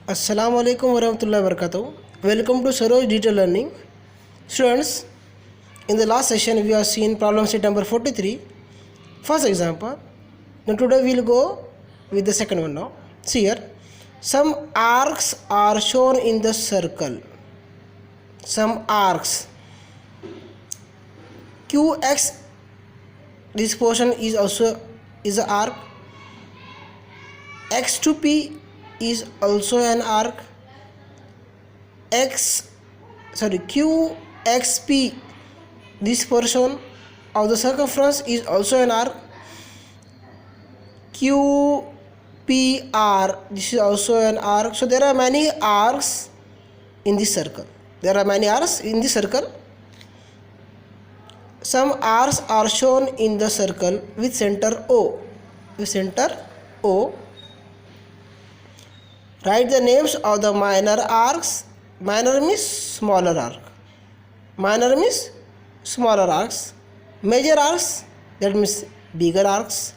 Assalamu alaikum warahmatullahi wabarakatuh. Welcome to Saroj Digital Learning. Students, in the last session we have seen problem set number 43, first example. Now today we will go with the second one now. See here, some arcs are shown in the circle. Some arcs. QX, this portion is also is an arc. X to P is also an arc. QXP, this portion of the circumference is also an arc. QPR, this is also an arc. So there are many arcs in this circle. Some arcs are shown in the circle with center O. Write the names of the minor arcs. Minor means smaller arc. Major arcs, that means bigger arcs.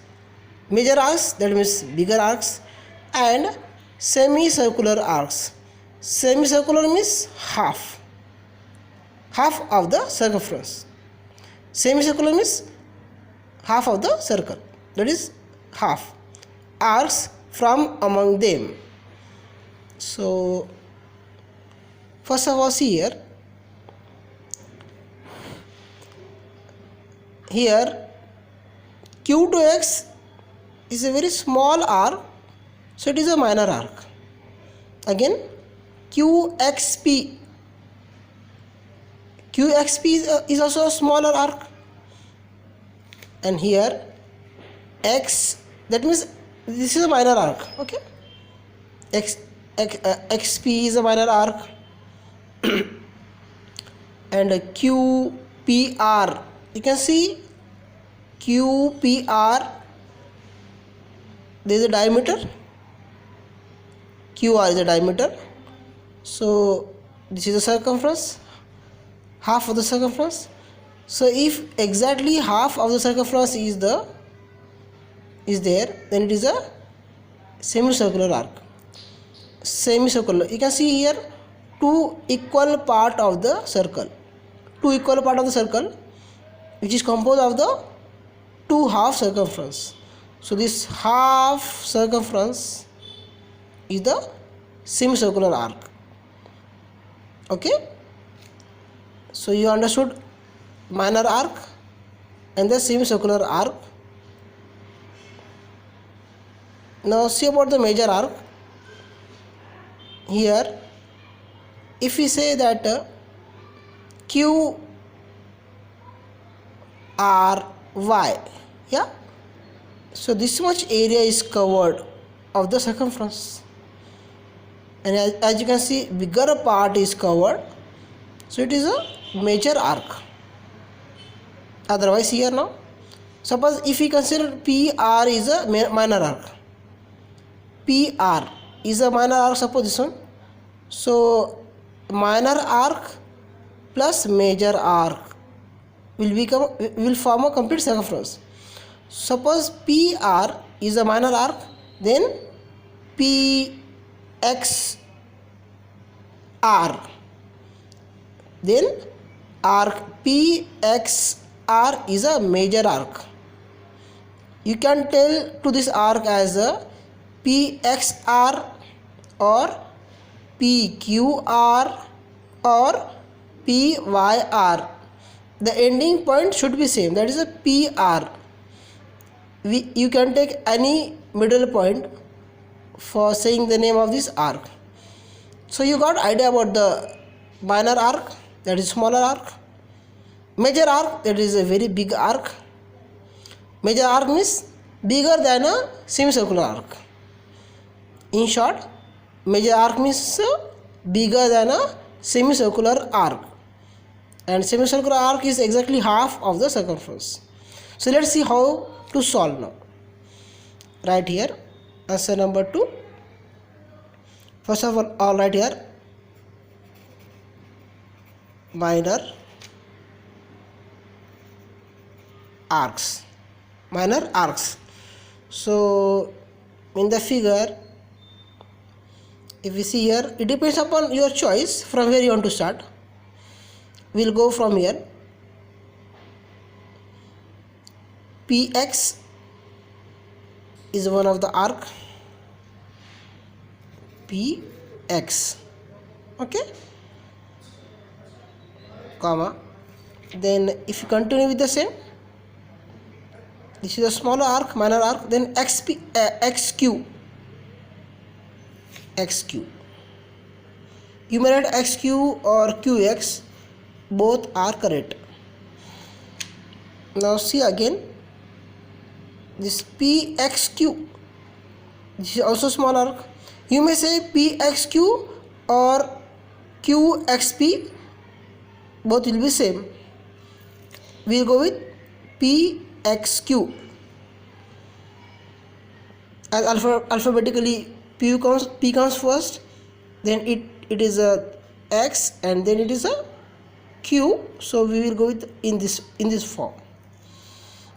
And semicircular arcs. Semicircular means half of the circumference. Semicircular means half of the circle, that is half. Arcs from among them. So first of all, see here Q to X is a very small arc, so it is a minor arc. Again, QXP is also a smaller arc. And here X, that means this is a minor arc. Okay, XP is a minor arc. And QPR, you can see QPR, there is a diameter. QR is a diameter. So this is the circumference, half of the circumference. So if exactly half of the circumference is there, then it is a semicircular arc. Semicircular, you can see here two equal part of the circle, which is composed of the two half circumference. So this half circumference is the semicircular arc. Okay, so you understood minor arc and the semicircular arc. Now see about the major arc. Here if we say that QRY, yeah, so this much area is covered of the circumference, and as you can see, bigger part is covered, so it is a major arc. Otherwise, here now, suppose if we consider PR is a minor arc, PR is a minor arc, suppose this one. So minor arc plus major arc will form a complete circumference. Suppose PR is a minor arc, then PXR, then arc PXR is a major arc. You can tell to this arc as a PXR or PQR or PYR. The ending point should be same, that is a PR. You can take any middle point for saying the name of this arc. So you got idea about the minor arc, that is smaller arc. Major arc, that is a very big arc. Major arc means bigger than a semicircular arc. In short, major arc means bigger than a semicircular arc, and semicircular arc is exactly half of the circumference. So let's see how to solve now. Right here, answer number 2. First of all, right here minor arcs. So in the figure, if we see here, it depends upon your choice from where you want to start. We'll go from here. PX is one of the arc, PX, okay, comma. Then if you continue with the same, this is a smaller arc, minor arc, then XQ. You may write XQ or QX, both are correct. Now see again, this PXQ, this is also small arc. You may say PXQ or QXP, both will be same. We will go with PXQ. As alphabetically P comes first, then it is a X, and then it is a Q. So we will go with in this form.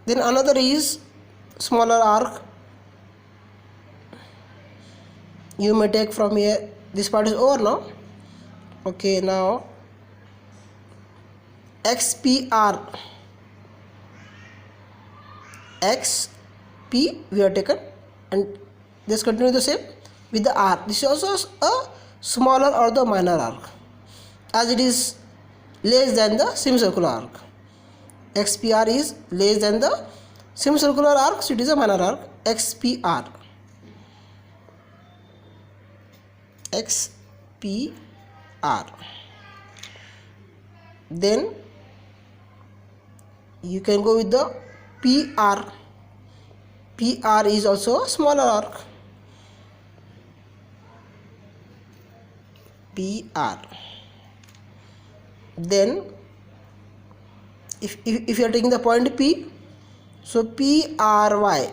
Then another is smaller arc. You may take from here. This part is over now. Okay, now XPR. XP we have taken, and just continue the same with the R. This is also a smaller or the minor arc, as it is less than the semicircular arc. XPR is less than the semicircular arc, so it is a minor arc. XPR. Then you can go with the PR. PR is also a smaller arc. PR. Then if you are taking the point P, so PRY,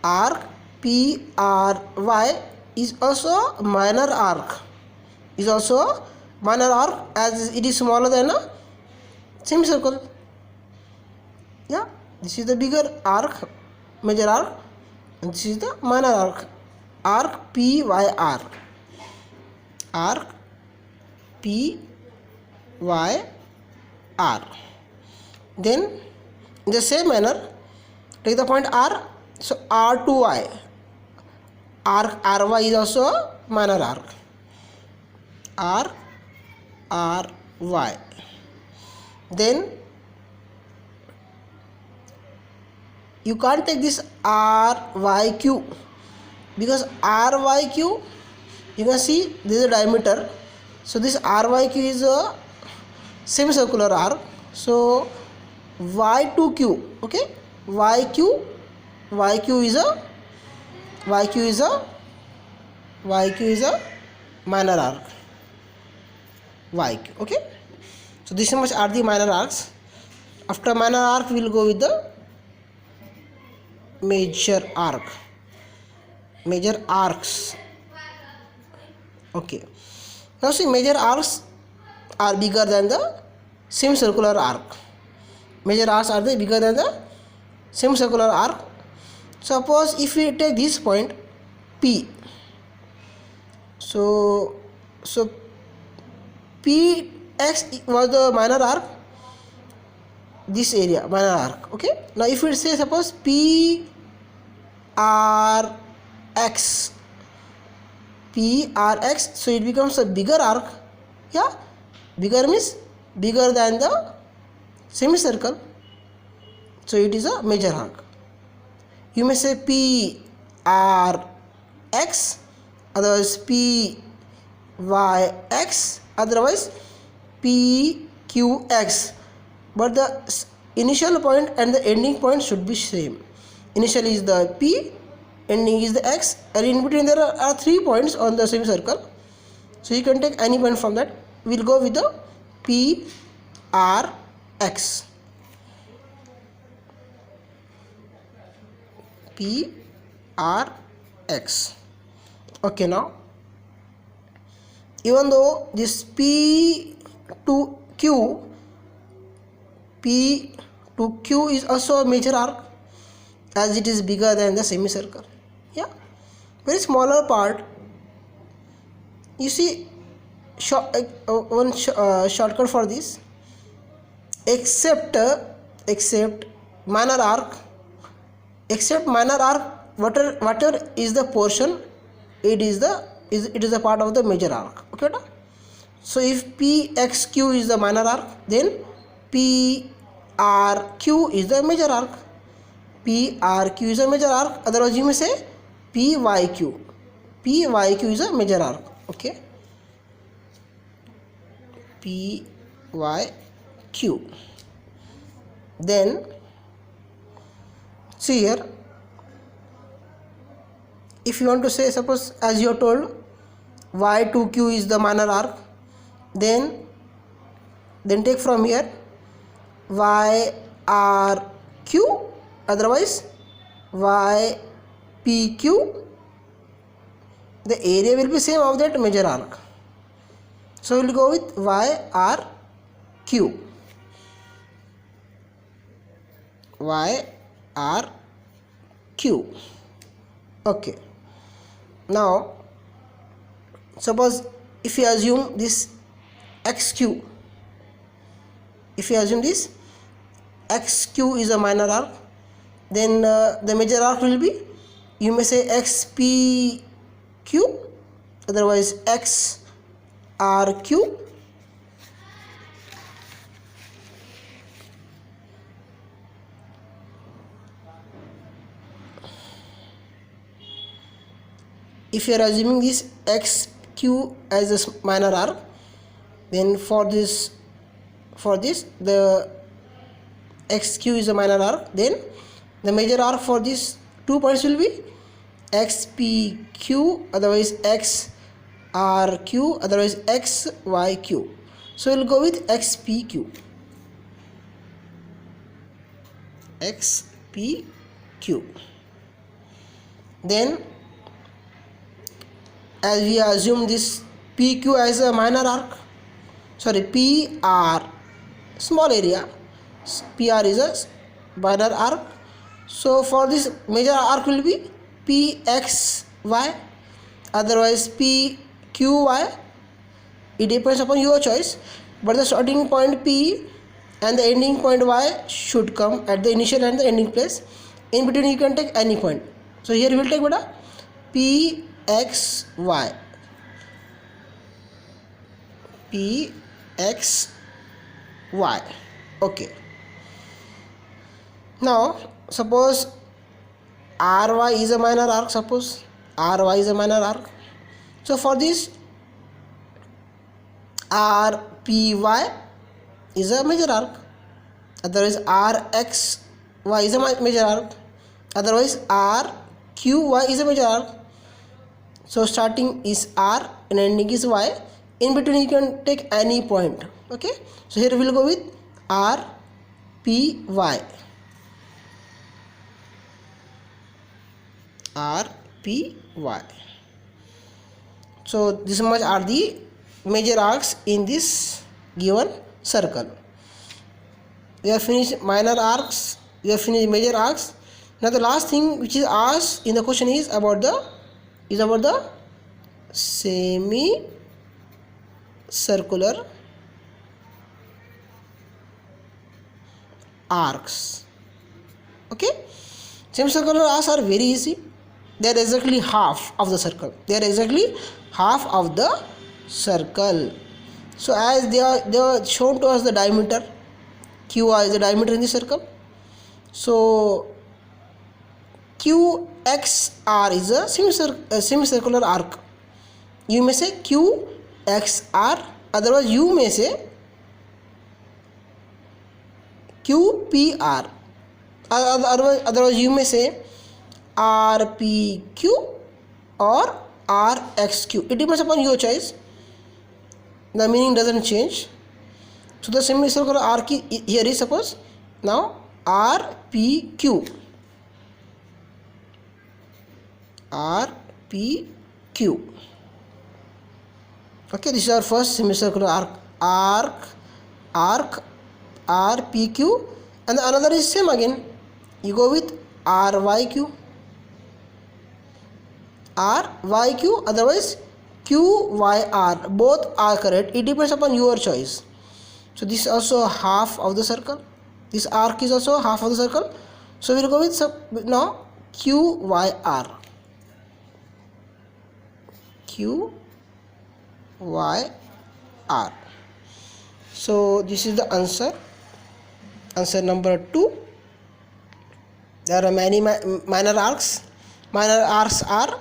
arc PRY is also minor arc. As it is smaller than a semicircle. Yeah, this is the bigger arc, major arc, and this is the minor arc. Arc PYR. Arc PYR. Then in the same manner, take the point R. So R2Y. Arc RY is also a minor arc. RY. Then you can't take this RYQ, because RYQ, you can see this is a diameter. So this RYQ is a semicircular arc. So Y2Q, okay, YQ is a minor arc. YQ, okay. So this much are the minor arcs. After minor arc, we will go with the major arcs. Okay. Now see, major arcs are bigger than the semicircular arc. Major arcs are bigger than the semicircular arc. Suppose if we take this point P, so PX was the minor arc, this area minor arc, okay. Now if we say suppose PRX, so it becomes a bigger arc. Yeah, bigger means bigger than the semicircle, so it is a major arc. You may say PRX, otherwise PYX, otherwise PQX, but the initial point and the ending point should be same. Initial is the P, ending is the X, and in between there are 3 points on the semicircle, so you can take any point from that. We'll go with the PRX. PRX. Okay, now even though this P to Q is also a major arc, as it is bigger than the semicircle. Yeah, very smaller part You see, shortcut for this, except minor arc, whatever is the portion, it is a part of the major arc. Okay, na? So if PXQ is the minor arc, then PRQ is the major arc. PRQ is a major arc. Otherwise, you may say PYQ. PYQ is a major arc. Okay. PYQ. Then see here, if you want to say, suppose as you are told Y2Q is the minor arc, then take from here YRQ, otherwise YPQ. The area will be same of that major arc, so we will go with YRQ. YRQ. Okay. Now suppose if you assume this XQ, if you assume this XQ is a minor arc, then the major arc will be, you may say XPQ, otherwise XRQ. If you are assuming this XQ as a minor arc, then for this the XQ is a minor arc, then the major arc for these 2 points will be XPQ, otherwise XRQ, otherwise XYQ. So we'll go with XPQ. XPQ. Then as we assume this PQ as a minor arc, PR, small area, PR is a minor arc. So for this major arc will be PXY, otherwise PQY. It depends upon your choice, but the starting point P and the ending point Y should come at the initial and the ending place. In between you can take any point. So here we will take what? PXY. PXY. Okay. Now suppose RY is a minor arc. Suppose RY is a minor arc. So for this RPY is a major arc. Otherwise RXY is a major arc. Otherwise RQY is a major arc. So starting is R and ending is Y. In between you can take any point. Okay. So here we will go with RPY. RPY. So this much are the major arcs in this given circle. We have finished minor arcs, we have finished major arcs. Now the last thing which is asked in the question is about the semicircular arcs. Okay, semicircular arcs are very easy. They are exactly half of the circle. So as they are shown to us the diameter, QI is the diameter in the circle. So QXR is a semicircular arc. You may say QXR, otherwise you may say QPR, otherwise you may say RPQ or RXQ. It depends upon your choice. The meaning doesn't change. So the semicircular arc here is, suppose now RPQ. Okay, this is our first semicircular arc RPQ, and the another is same again. You go with RYQ, otherwise Q, Y, R, both are correct. It depends upon your choice. So this is also half of the circle. This arc is also half of the circle. So we will go with now Q, Y, R. Q, Y, R. So this is the answer. Answer number 2. There are many minor arcs. Minor arcs are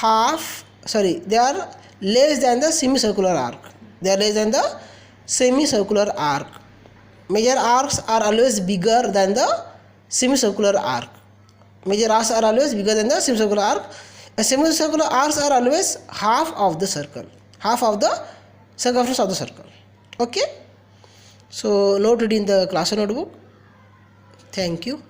they are less than the semicircular arc. They are less than the semicircular arc. Major arcs are always bigger than the semicircular arc. Major arcs are always bigger than the semicircular arc. And semicircular arcs are always half of the circle, half of the circumference of the circle. Okay. So note it in the class notebook. Thank you.